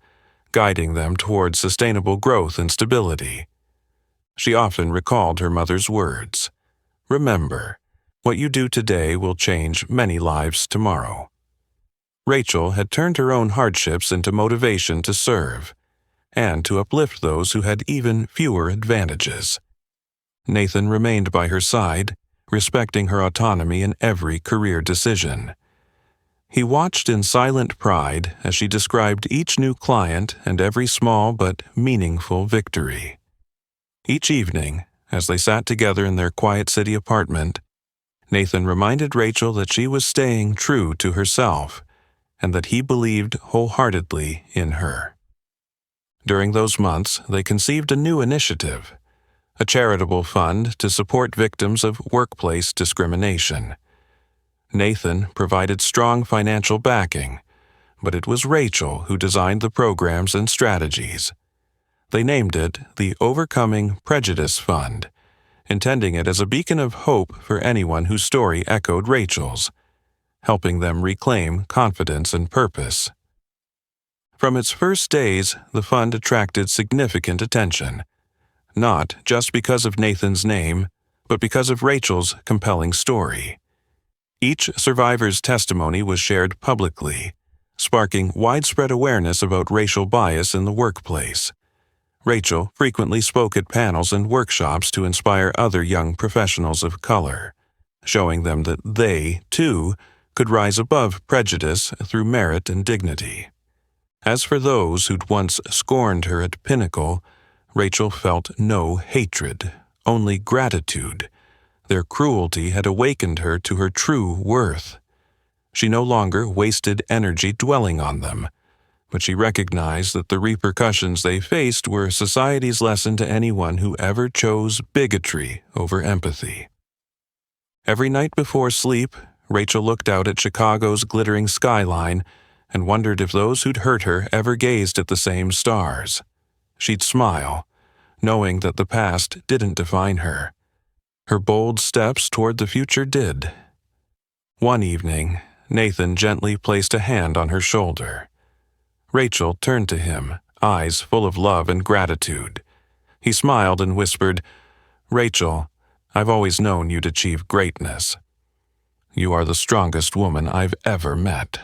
guiding them toward sustainable growth and stability. She often recalled her mother's words, "Remember, what you do today will change many lives tomorrow." Rachel had turned her own hardships into motivation to serve, and to uplift those who had even fewer advantages. Nathan remained by her side, respecting her autonomy in every career decision. He watched in silent pride as she described each new client and every small but meaningful victory. Each evening, as they sat together in their quiet city apartment, Nathan reminded Rachel that she was staying true to herself and that he believed wholeheartedly in her. During those months, they conceived a new initiative, a charitable fund to support victims of workplace discrimination. Nathan provided strong financial backing, but it was Rachel who designed the programs and strategies. They named it the Overcoming Prejudice Fund, intending it as a beacon of hope for anyone whose story echoed Rachel's, helping them reclaim confidence and purpose. From its first days, the fund attracted significant attention, not just because of Nathan's name, but because of Rachel's compelling story. Each survivor's testimony was shared publicly, sparking widespread awareness about racial bias in the workplace. Rachel frequently spoke at panels and workshops to inspire other young professionals of color, showing them that they, too, could rise above prejudice through merit and dignity. As for those who'd once scorned her at Pinnacle, Rachel felt no hatred, only gratitude. Their cruelty had awakened her to her true worth. She no longer wasted energy dwelling on them, but she recognized that the repercussions they faced were society's lesson to anyone who ever chose bigotry over empathy. Every night before sleep, Rachel looked out at Chicago's glittering skyline and wondered if those who'd hurt her ever gazed at the same stars. She'd smile, knowing that the past didn't define her. Her bold steps toward the future did. One evening, Nathan gently placed a hand on her shoulder. Rachel turned to him, eyes full of love and gratitude. He smiled and whispered, "Rachel, I've always known you'd achieve greatness. You are the strongest woman I've ever met."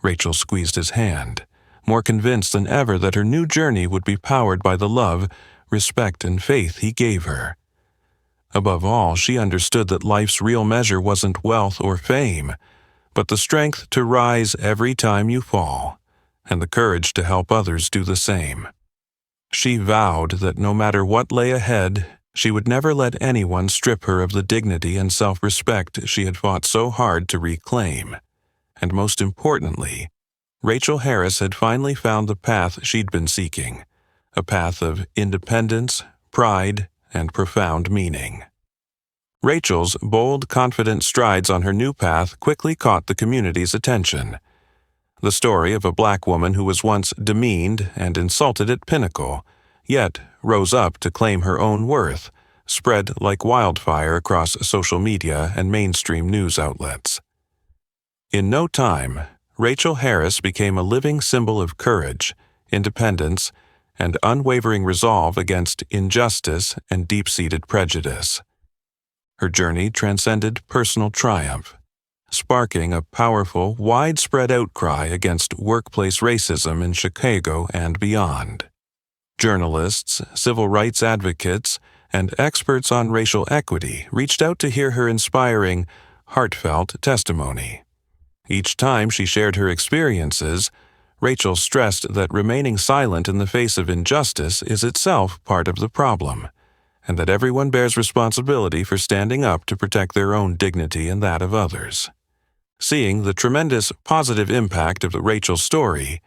Rachel squeezed his hand, more convinced than ever that her new journey would be powered by the love, respect, and faith he gave her. Above all, she understood that life's real measure wasn't wealth or fame, but the strength to rise every time you fall, and the courage to help others do the same. She vowed that no matter what lay ahead, she would never let anyone strip her of the dignity and self-respect she had fought so hard to reclaim. And most importantly, Rachel Harris had finally found the path she'd been seeking, a path of independence, pride, and profound meaning. Rachel's bold, confident strides on her new path quickly caught the community's attention. The story of a Black woman who was once demeaned and insulted at Pinnacle, yet rose up to claim her own worth, spread like wildfire across social media and mainstream news outlets. In no time, Rachel Harris became a living symbol of courage, independence, and unwavering resolve against injustice and deep-seated prejudice. Her journey transcended personal triumph, sparking a powerful, widespread outcry against workplace racism in Chicago and beyond. Journalists, civil rights advocates, and experts on racial equity reached out to hear her inspiring, heartfelt testimony. Each time she shared her experiences, Rachel stressed that remaining silent in the face of injustice is itself part of the problem, and that everyone bears responsibility for standing up to protect their own dignity and that of others. Seeing the tremendous positive impact of Rachel's story,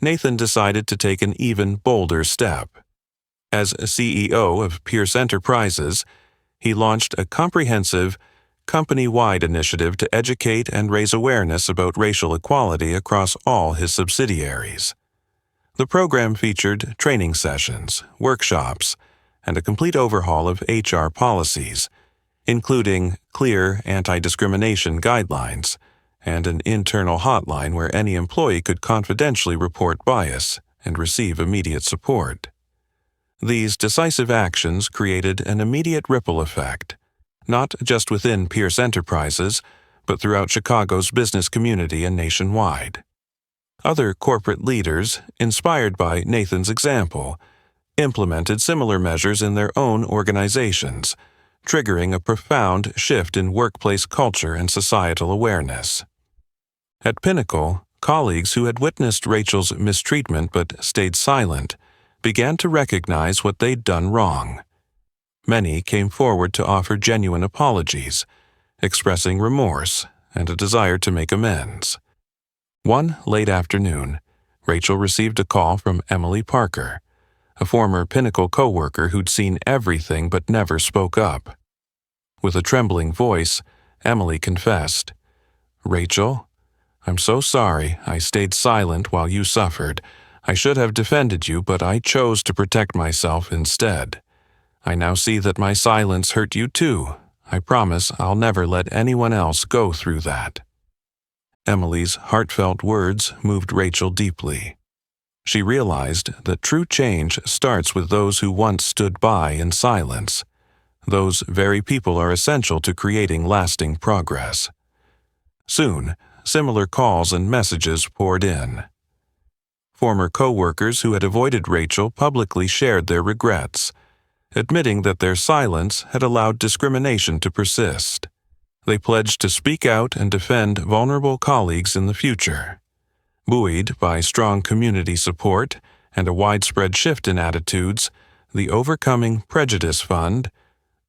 Nathan decided to take an even bolder step. As CEO of Pierce Enterprises, he launched a comprehensive, company-wide initiative to educate and raise awareness about racial equality across all his subsidiaries. The program featured training sessions, workshops, and a complete overhaul of HR policies, including clear anti-discrimination guidelines and an internal hotline where any employee could confidentially report bias and receive immediate support. These decisive actions created an immediate ripple effect, not just within Pierce Enterprises, but throughout Chicago's business community and nationwide. Other corporate leaders, inspired by Nathan's example, implemented similar measures in their own organizations, triggering a profound shift in workplace culture and societal awareness. At Pinnacle, colleagues who had witnessed Rachel's mistreatment but stayed silent began to recognize what they'd done wrong. Many came forward to offer genuine apologies, expressing remorse and a desire to make amends. One late afternoon, Rachel received a call from Emily Parker, a former Pinnacle coworker who'd seen everything but never spoke up. With a trembling voice, Emily confessed, "Rachel, I'm so sorry I stayed silent while you suffered. I should have defended you, but I chose to protect myself instead. I now see that my silence hurt you too. I promise I'll never let anyone else go through that." Emily's heartfelt words moved Rachel deeply. She realized that true change starts with those who once stood by in silence. Those very people are essential to creating lasting progress. Soon, similar calls and messages poured in. Former co-workers who had avoided Rachel publicly shared their regrets, admitting that their silence had allowed discrimination to persist. They pledged to speak out and defend vulnerable colleagues in the future. Buoyed by strong community support and a widespread shift in attitudes, the Overcoming Prejudice Fund,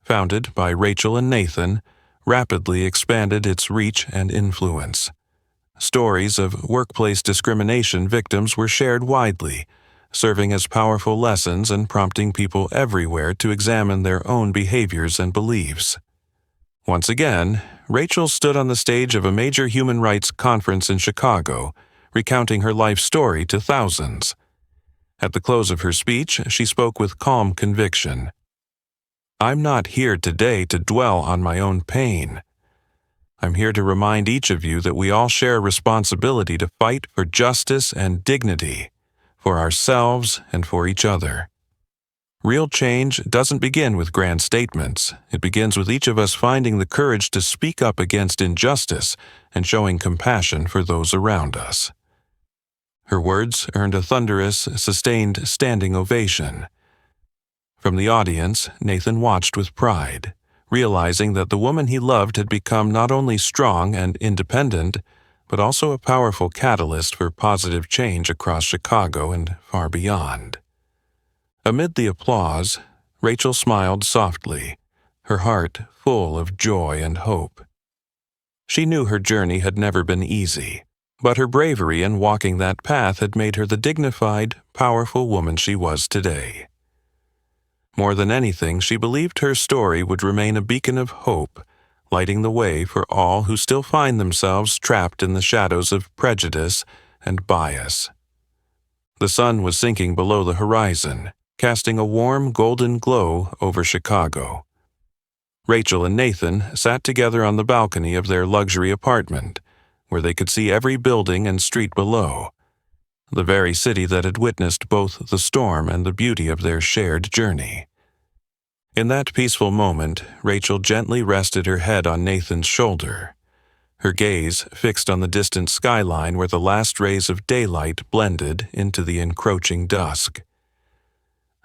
founded by Rachel and Nathan, rapidly expanded its reach and influence. Stories of workplace discrimination victims were shared widely, serving as powerful lessons and prompting people everywhere to examine their own behaviors and beliefs. Once again, Rachel stood on the stage of a major human rights conference in Chicago, recounting her life story to thousands. At the close of her speech, she spoke with calm conviction. "I'm not here today to dwell on my own pain. I'm here to remind each of you that we all share a responsibility to fight for justice and dignity, for ourselves and for each other. Real change doesn't begin with grand statements. It begins with each of us finding the courage to speak up against injustice and showing compassion for those around us." Her words earned a thunderous, sustained standing ovation. From the audience, Nathan watched with pride, realizing that the woman he loved had become not only strong and independent, but also a powerful catalyst for positive change across Chicago and far beyond. Amid the applause, Rachel smiled softly, her heart full of joy and hope. She knew her journey had never been easy, but her bravery in walking that path had made her the dignified, powerful woman she was today. More than anything, she believed her story would remain a beacon of hope, lighting the way for all who still find themselves trapped in the shadows of prejudice and bias. The sun was sinking below the horizon, casting a warm golden glow over Chicago. Rachel and Nathan sat together on the balcony of their luxury apartment, where they could see every building and street below, the very city that had witnessed both the storm and the beauty of their shared journey. In that peaceful moment, Rachel gently rested her head on Nathan's shoulder, her gaze fixed on the distant skyline where the last rays of daylight blended into the encroaching dusk.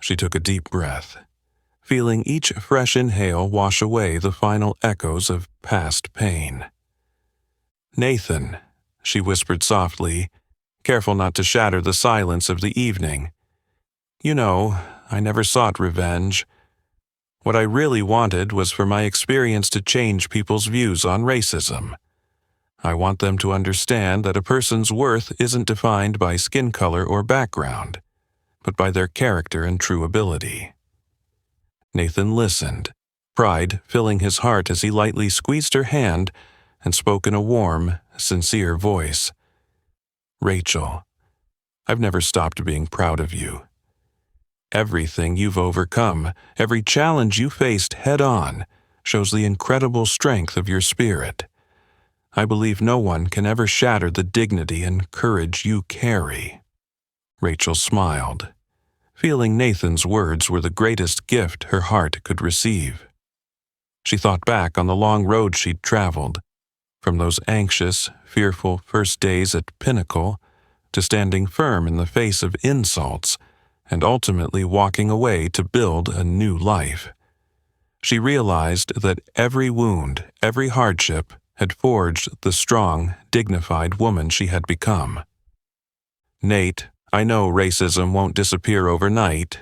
She took a deep breath, feeling each fresh inhale wash away the final echoes of past pain. "Nathan," she whispered softly, careful not to shatter the silence of the evening. "You know, I never sought revenge. What I really wanted was for my experience to change people's views on racism. I want them to understand that a person's worth isn't defined by skin color or background, but by their character and true ability." Nathan listened, pride filling his heart as he lightly squeezed her hand and spoke in a warm, sincere voice. "Rachel, I've never stopped being proud of you. Everything you've overcome, every challenge you faced head-on, shows the incredible strength of your spirit. I believe no one can ever shatter the dignity and courage you carry." Rachel smiled, feeling Nathan's words were the greatest gift her heart could receive. She thought back on the long road she'd traveled, from those anxious, fearful first days at Pinnacle to standing firm in the face of insults and ultimately walking away to build a new life. She realized that every wound, every hardship had forged the strong, dignified woman she had become. "Nate, I know racism won't disappear overnight,"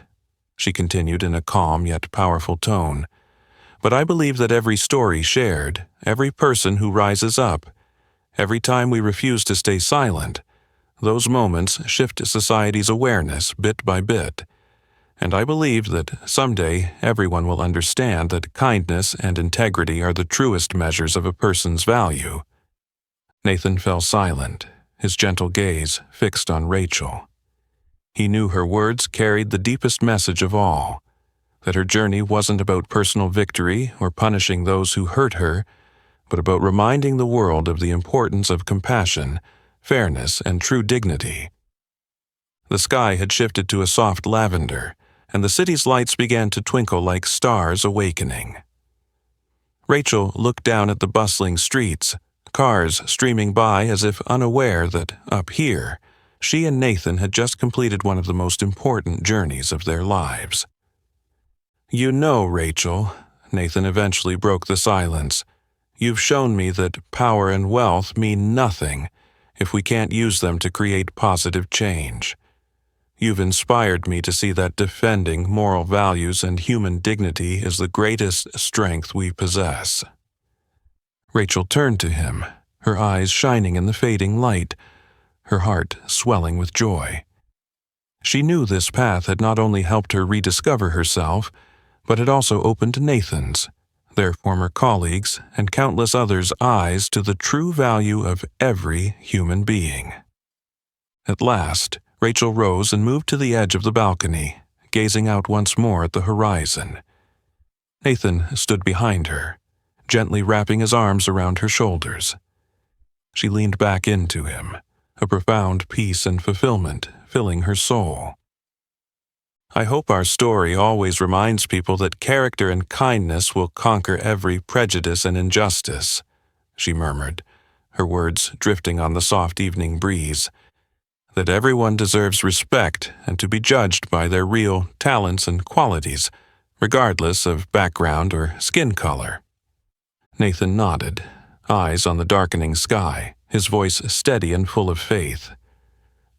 she continued in a calm yet powerful tone, "but I believe that every story shared, every person who rises up, every time we refuse to stay silent, those moments shift society's awareness bit by bit, and I believe that someday everyone will understand that kindness and integrity are the truest measures of a person's value." Nathan fell silent, his gentle gaze fixed on Rachel. He knew her words carried the deepest message of all, that her journey wasn't about personal victory or punishing those who hurt her, but about reminding the world of the importance of compassion, fairness, and true dignity. The sky had shifted to a soft lavender, and the city's lights began to twinkle like stars awakening. Rachel looked down at the bustling streets, cars streaming by as if unaware that, up here, she and Nathan had just completed one of the most important journeys of their lives. "You know, Rachel," Nathan eventually broke the silence, "you've shown me that power and wealth mean nothing if we can't use them to create positive change. You've inspired me to see that defending moral values and human dignity is the greatest strength we possess." Rachel turned to him, her eyes shining in the fading light, her heart swelling with joy. She knew this path had not only helped her rediscover herself, but had also opened Nathan's, their former colleagues, and countless others' eyes to the true value of every human being. At last, Rachel rose and moved to the edge of the balcony, gazing out once more at the horizon. Nathan stood behind her, gently wrapping his arms around her shoulders. She leaned back into him, a profound peace and fulfillment filling her soul. "I hope our story always reminds people that character and kindness will conquer every prejudice and injustice," she murmured, her words drifting on the soft evening breeze. "That everyone deserves respect and to be judged by their real talents and qualities, regardless of background or skin color." Nathan nodded, eyes on the darkening sky, his voice steady and full of faith.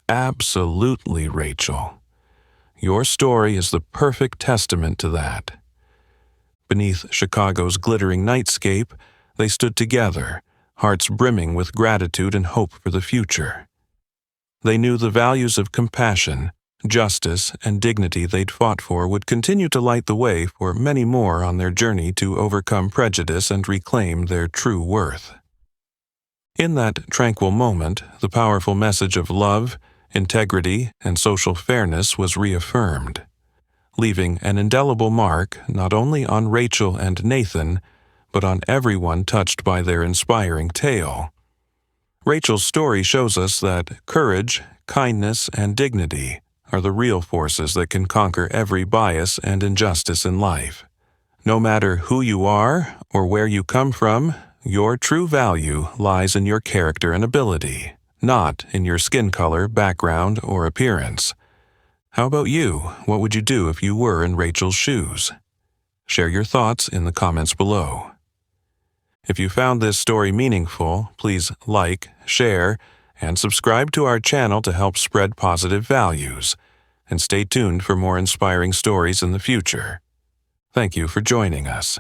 "Absolutely, Rachel. Your story is the perfect testament to that." Beneath Chicago's glittering nightscape, they stood together, hearts brimming with gratitude and hope for the future. They knew the values of compassion, justice, and dignity they'd fought for would continue to light the way for many more on their journey to overcome prejudice and reclaim their true worth. In that tranquil moment, the powerful message of love, integrity, and social fairness was reaffirmed, leaving an indelible mark not only on Rachel and Nathan, but on everyone touched by their inspiring tale. Rachel's story shows us that courage, kindness, and dignity are the real forces that can conquer every bias and injustice in life. No matter who you are or where you come from, your true value lies in your character and ability, not in your skin color, background, or appearance. How about you? What would you do if you were in Rachel's shoes? Share your thoughts in the comments below. If you found this story meaningful, please like, share, and subscribe to our channel to help spread positive values, and stay tuned for more inspiring stories in the future. Thank you for joining us.